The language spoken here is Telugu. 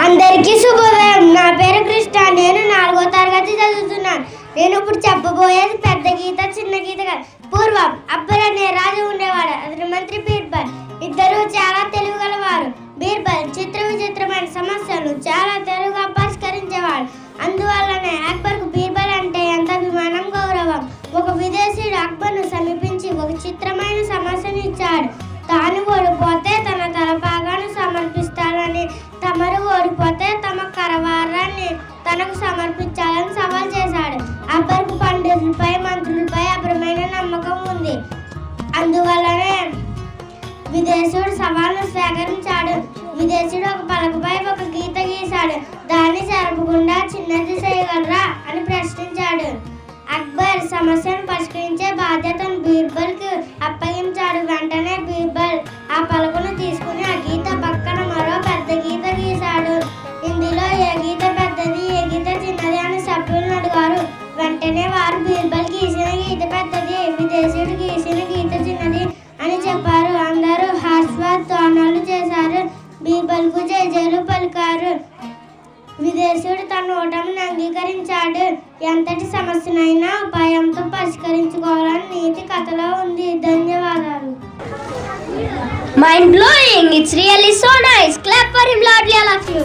అందరికీ శుభోదయం. నా పేరు కృష్ణ. నేను 4వ తరగతి చదువుతున్నాను. నేను ఇప్పుడు చెప్పబోయేది పెద్ద గీత చిన్న గీత కాదు. పూర్వం అక్బర్ అనే రాజు ఉండేవాడు. అతని మంత్రి బీర్బల్. ఇద్దరు చాలా తెలివిగలవారు. బీర్బల్ చిత్ర విచిత్రమైన సమస్యలు చాలా తెలివిగా పరిష్కరించేవాడు. అందువల్లనే అక్బర్కు బీర్బల్ అంటే ఎంత అభిమానం, గౌరవం. ఒక విదేశీయుడు అక్బర్ను సమీపించి ఒక చిత్రమైన సమస్యను ఇచ్చాడు. తాను ఓడిపోతే తన తలపాగాను సమర్పిస్తానని, తమరు ఓడిపోతే తమ కరవారాన్ని తనకు సమర్పించాలని సవాల్ చేశాడు. అక్బర్కు పండితులపై మంత్రులపై అపరమైన నమ్మకం ఉంది. అందువల్లనే విదేశీయుడు సవాల్ను స్వీకరించాడు. విదేశీయుడు ఒక పలకపై ఒక గీత గీశాడు. దాన్ని జరపకుండా చిన్నది చేయగలరా అని ప్రశ్నించాడు. అక్బర్ సమస్యను పరిష్కరించే బాధ్యతను బీర్బల్కి అప్పగించాడు. వెంటనే బీర్బల్ ఆ పలకను తీసుకుని ఆ గీత పక్కన మరో పెద్ద గీత గీశాడు. ఇందులో ఏ గీత పెద్దది, ఏ గీత చిన్నది అని సభ్యులను అడిగారు. వెంటనే వారు బీర్బల్ గీసిన గీత పెద్దది, విదేశీయుడు గీసిన గీత చిన్నది అని చెప్పారు. అందరూ హర్షధ్వానాలు చేశారు. బీర్బల్కు జయజయలు పలికారు. విదేశీయుడు తన ఓటమిని అంగీకరించాడు. ఎంతటి సమస్యనైనా ఉపాయంతో పరిష్కరించుకోవాలని నీతి కథలో ఉంది. ధన్యవాదాలు. Mind blowing! It's really so nice. Clap for him loudly, all of you.